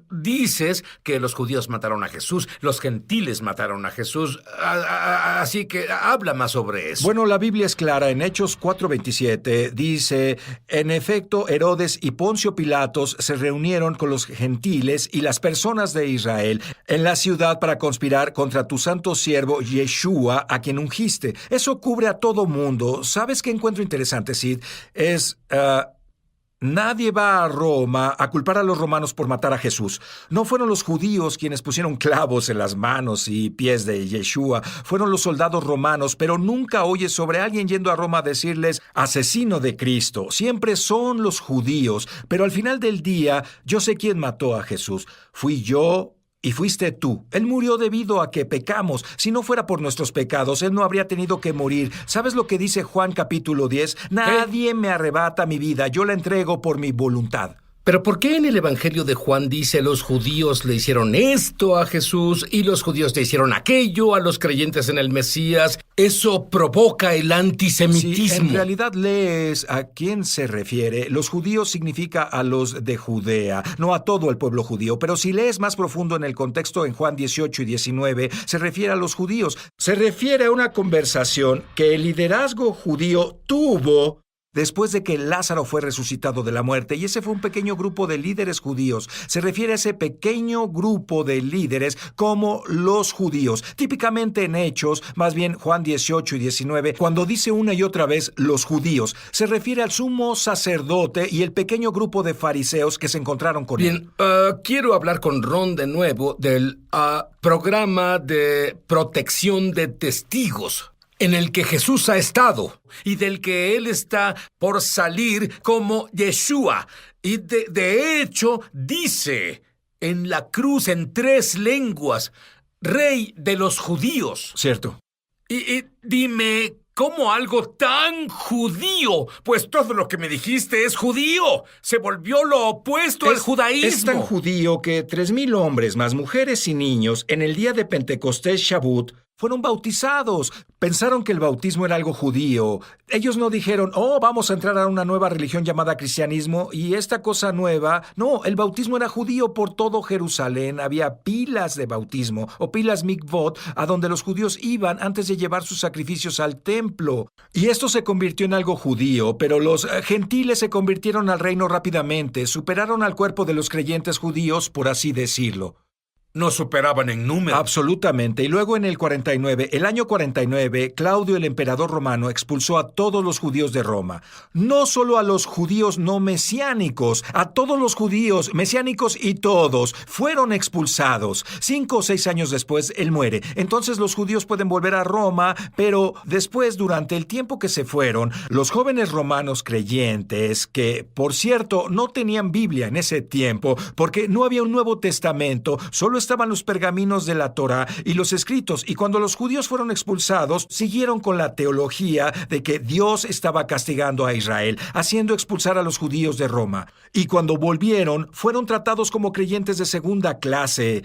Dices que los judíos mataron a Jesús, los gentiles mataron a Jesús, así que habla más sobre eso. Bueno, la Biblia es clara. En Hechos 4:27 dice, en efecto, Herodes y Poncio Pilatos se reunieron con los gentiles y las personas de Israel en la ciudad para conspirar contra tu santo siervo Yeshua, a quien ungiste. Eso cubre a todo mundo. ¿Sabes qué encuentro interesante, Sid? Nadie va a Roma a culpar a los romanos por matar a Jesús. No fueron los judíos quienes pusieron clavos en las manos y pies de Yeshua. Fueron los soldados romanos, pero nunca oyes sobre alguien yendo a Roma a decirles asesino de Cristo. Siempre son los judíos. Pero al final del día, yo sé quién mató a Jesús. Fui yo. Y fuiste tú. Él murió debido a que pecamos. Si no fuera por nuestros pecados, Él no habría tenido que morir. ¿Sabes lo que dice Juan capítulo 10? Nadie me arrebata mi vida, yo la entrego por mi voluntad. ¿Pero por qué en el Evangelio de Juan dice los judíos le hicieron esto a Jesús y los judíos le hicieron aquello a los creyentes en el Mesías? Eso provoca el antisemitismo. Si en realidad lees a quién se refiere, los judíos significa a los de Judea, no a todo el pueblo judío. Pero si lees más profundo en el contexto en Juan 18 y 19, se refiere a los judíos. Se refiere a una conversación que el liderazgo judío tuvo después de que Lázaro fue resucitado de la muerte, y ese fue un pequeño grupo de líderes judíos. Se refiere a ese pequeño grupo de líderes como los judíos. Típicamente en Hechos, más bien Juan 18 y 19, cuando dice una y otra vez los judíos, se refiere al sumo sacerdote y el pequeño grupo de fariseos que se encontraron con él. Bien, quiero hablar con Ron de nuevo del programa de protección de testigos en el que Jesús ha estado y del que Él está por salir como Yeshua. Y de hecho dice en la cruz en 3 lenguas, Rey de los judíos. Cierto. Y dime, ¿cómo algo tan judío? Pues todo lo que me dijiste es judío. Se volvió lo opuesto al judaísmo. Es tan judío que 3,000 hombres, más mujeres y niños, en el día de Pentecostés Shavuot, fueron bautizados. Pensaron que el bautismo era algo judío. Ellos no dijeron, vamos a entrar a una nueva religión llamada cristianismo y esta cosa nueva. No, el bautismo era judío por todo Jerusalén. Había pilas de bautismo o pilas mikvot a donde los judíos iban antes de llevar sus sacrificios al templo. Y esto se convirtió en algo judío, pero los gentiles se convirtieron al reino rápidamente. Superaron al cuerpo de los creyentes judíos, por así decirlo. No superaban en número. Absolutamente. Y luego en el año 49, Claudio, el emperador romano, expulsó a todos los judíos de Roma. No solo a los judíos no mesiánicos, a todos los judíos mesiánicos y todos fueron expulsados. 5 o 6 años después, él muere. Entonces los judíos pueden volver a Roma, pero después, durante el tiempo que se fueron, los jóvenes romanos creyentes, que, por cierto, no tenían Biblia en ese tiempo, porque no había un Nuevo Testamento, solo estaban los pergaminos de la Torá y los escritos, y cuando los judíos fueron expulsados, siguieron con la teología de que Dios estaba castigando a Israel, haciendo expulsar a los judíos de Roma. Y cuando volvieron, fueron tratados como creyentes de segunda clase.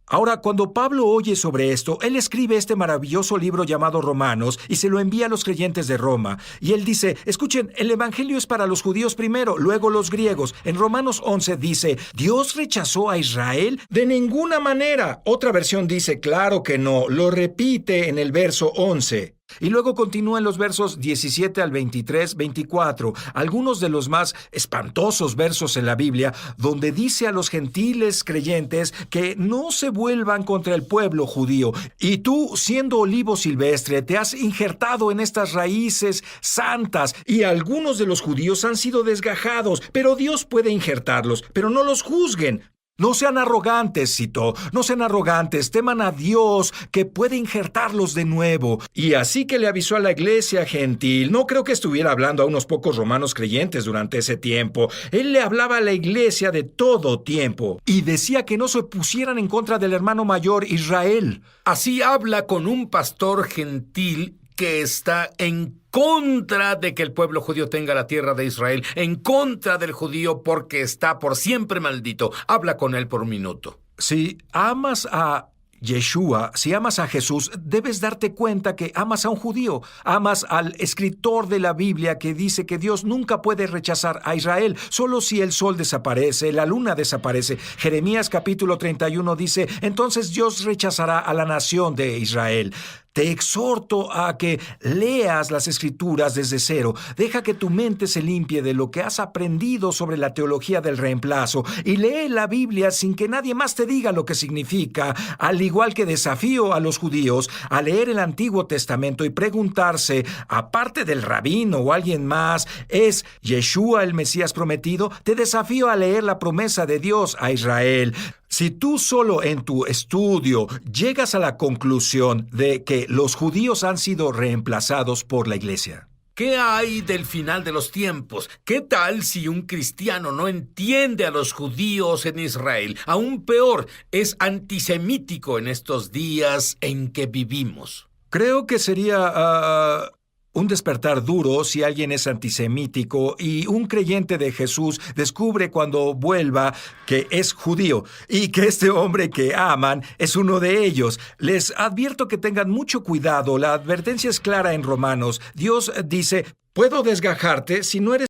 Ahora, cuando Pablo oye sobre esto, él escribe este maravilloso libro llamado Romanos y se lo envía a los creyentes de Roma. Y él dice, escuchen, el evangelio es para los judíos primero, luego los griegos. En Romanos 11 dice, ¿Dios rechazó a Israel? De ninguna manera. Otra versión dice, claro que no. Lo repite en el verso 11. Y luego continúa en los versos 17 al 23, 24, algunos de los más espantosos versos en la Biblia, donde dice a los gentiles creyentes que no se vuelvan contra el pueblo judío. Y tú, siendo olivo silvestre, te has injertado en estas raíces santas, y algunos de los judíos han sido desgajados, pero Dios puede injertarlos, pero no los juzguen. No sean arrogantes, citó, no sean arrogantes, teman a Dios que puede injertarlos de nuevo. Y así que le avisó a la iglesia gentil. No creo que estuviera hablando a unos pocos romanos creyentes durante ese tiempo. Él le hablaba a la iglesia de todo tiempo y decía que no se pusieran en contra del hermano mayor Israel. Así habla con un pastor gentil que está en contra de que el pueblo judío tenga la tierra de Israel, en contra del judío porque está por siempre maldito. Habla con él por un minuto. Si amas a Yeshua, si amas a Jesús, debes darte cuenta que amas a un judío. Amas al escritor de la Biblia que dice que Dios nunca puede rechazar a Israel, solo si el sol desaparece, la luna desaparece. Jeremías capítulo 31 dice, entonces Dios rechazará a la nación de Israel. Te exhorto a que leas las Escrituras desde cero. Deja que tu mente se limpie de lo que has aprendido sobre la teología del reemplazo y lee la Biblia sin que nadie más te diga lo que significa, al igual que desafío a los judíos a leer el Antiguo Testamento y preguntarse, aparte del rabino o alguien más, ¿es Yeshua el Mesías prometido? Te desafío a leer la promesa de Dios a Israel. Si tú solo en tu estudio llegas a la conclusión de que los judíos han sido reemplazados por la iglesia. ¿Qué hay del final de los tiempos? ¿Qué tal si un cristiano no entiende a los judíos en Israel? Aún peor, es antisemítico en estos días en que vivimos. Creo que sería un despertar duro si alguien es antisemítico y un creyente de Jesús descubre cuando vuelva que es judío y que este hombre que aman es uno de ellos. Les advierto que tengan mucho cuidado. La advertencia es clara en Romanos. Dios dice, puedo desgajarte si no eres